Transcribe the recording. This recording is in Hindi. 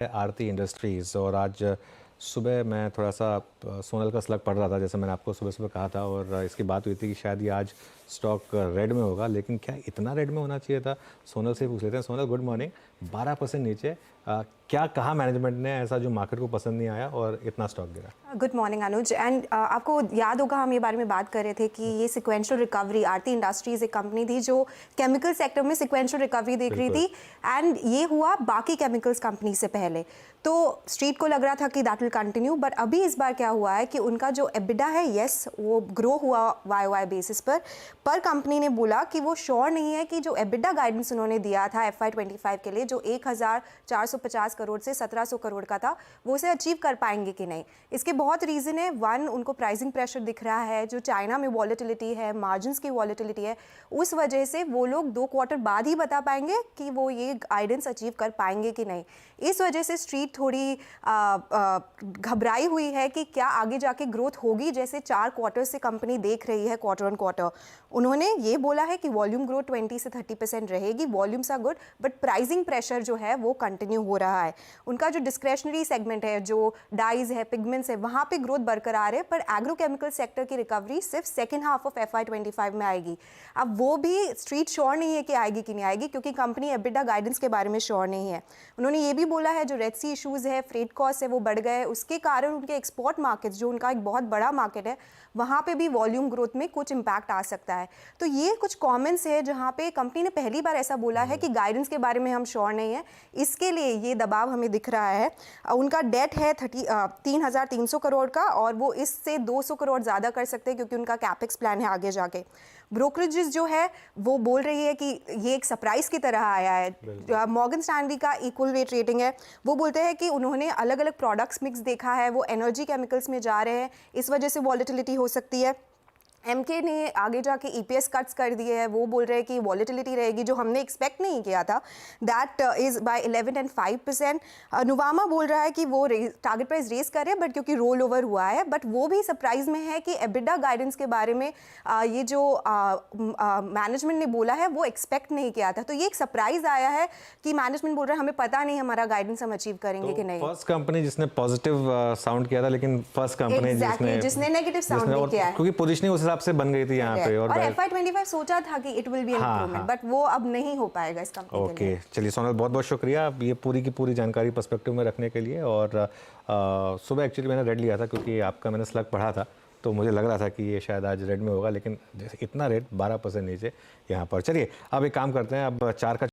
आरती इंडस्ट्रीज़। और आज सुबह मैं थोड़ा सा सोनल का स्लग पढ़ रहा था, जैसे मैंने आपको सुबह सुबह कहा था, और इसकी बात हुई थी कि शायद ये आज स्टॉक रेड में होगा, लेकिन क्या इतना रेड में होना चाहिए था? सोनल से पूछ लेते हैं। Sonal, good morning. 12% नीचे, क्या कहा मैनेजमेंट ने ऐसा जो मार्केट को पसंद नहीं आया और इतना स्टॉक गिरा? Good morning Anuj. एंड आपको याद होगा हम ये बारे में बात कर रहे थे कि ये सिक्वेंशियल रिकवरी, आरती इंडस्ट्रीज एक कंपनी थी जो केमिकल सेक्टर में सिक्वेंशियल रिकवरी देख रही थी, एंड ये हुआ बाकी केमिकल्स कंपनी से पहले। तो स्ट्रीट को लग रहा था कि दैट विल कंटिन्यू, बट अभी इस बार क्या हुआ है कि उनका जो एबिडा है, यस वो ग्रो हुआ वाई बेसिस पर कंपनी ने बोला कि वो श्योर नहीं है कि जो एबिडा गाइडेंस उन्होंने दिया था FY25 के लिए, जो 1450 करोड़ से 1700 करोड़ का था, वो उसे अचीव कर पाएंगे कि नहीं। इसके बहुत रीज़न है। वन, उनको प्राइसिंग प्रेशर दिख रहा है, जो चाइना में वॉलेटिलिटी है, मार्जिन्स की वॉलेटिलिटी है, उस वजह से वो लोग 2 क्वार्टर बाद ही बता पाएंगे कि वो ये गाइडेंस अचीव कर पाएंगे कि नहीं। इस वजह से स्ट्रीट थोड़ी घबराई हुई है कि क्या आगे जाके ग्रोथ होगी, जैसे 4 क्वार्टर से कंपनी देख रही है क्वार्टर ऑन क्वार्टर। उन्होंने ये बोला है कि वॉल्यूम ग्रोथ 20 से 30% रहेगी, volumes are good, but pricing pressure जो है वो कंटिन्यू हो रहा है। उनका जो डिस्क्रेशनरी सेगमेंट है, जो डाइज है, पिगमेंट्स है, वहाँ पे ग्रोथ बरकरार है, पर एग्रोकेमिकल सेक्टर की रिकवरी सिर्फ सेकेंड हाफ ऑफ FY25 में आएगी। अब वो भी स्ट्रीट श्योर नहीं है कि आएगी कि नहीं आएगी, क्योंकि कंपनी एबिडा गाइडेंस के बारे में श्योर नहीं है। उन्होंने ये भी बोला है जो रेड सी इशूज़ है, फ्रेट कॉस्ट है, वो बढ़ गए, उसके कारण उनके एक्सपोर्ट मार्केट्स, जो उनका एक बहुत बड़ा मार्केट है, वहाँ पे भी वॉल्यूम ग्रोथ में कुछ इम्पैक्ट आ सकता है। तो ये कुछ कमेंट्स है जहाँ पे कंपनी ने पहली बार ऐसा बोला है कि गाइडेंस के बारे में हम श्योर नहीं है, इसके लिए ये दबाव हमें दिख रहा है। उनका डेट है 3300 करोड़ का, और वो इससे 200 करोड़ ज़्यादा कर सकते हैं क्योंकि उनका कैपेक्स प्लान है आगे जाके। ब्रोकरेजेस जो है वो बोल रही है कि ये एक सरप्राइज की तरह आया है। मॉर्गन स्टैनली का इक्वल वेट रेटिंग है, वो बोलते हैं कि उन्होंने अलग अलग प्रोडक्ट्स मिक्स देखा है, वो एनर्जी केमिकल्स में जा रहे हैं, इस वजह से वॉलेटिलिटी हो सकती है। MK ने आगे जाके EPS कट्स कर दिए हैं, वो बोल रहे हैं कि वॉलेटिलिटी रहेगी जो हमने एक्सपेक्ट नहीं किया था, that is by 11 and 5%। Nuvama बोल रहा है कि वो टारगेट प्राइस रेस कर रहे हैं, बट क्योंकि रोल ओवर हुआ है, बट वो भी सरप्राइज में है कि एबिडा गाइडेंस के बारे में ये जो मैनेजमेंट ने बोला है वो एक्सपेक्ट नहीं किया था। तो ये एक सरप्राइज आया है कि मैनेजमेंट बोल रहा है हमें पता नहीं हमारा गाइडेंस हम अचीव करेंगे कि नहीं। फर्स्ट कंपनी जिसने पॉजिटिव साउंड किया था, लेकिन फर्स्ट कंपनी जिसने नेगेटिव साउंड नहीं किया है, क्योंकि पोजीशनिंग उस हिसाब से बन गई थी यहाँ पे। और FY25 सोचा था कि it will be an improvement, but वो अब नहीं हो पाएगा इस कंपनी के लिए। चलिए सोनल, बहुत बहुत शुक्रिया ये पूरी की पूरी जानकारी पर्सपेक्टिव में रखने के लिए। और सुबह एक्चुअली मैंने रेड लिया था क्योंकि आपका मैंने स्लग पढ़ा था, तो मुझे लग रहा था कि ये शायद आज रेड में होगा, लेकिन जैसे इतना रेट 12% नीचे यहाँ पर। चलिए अब एक काम करते हैं, अब 4 का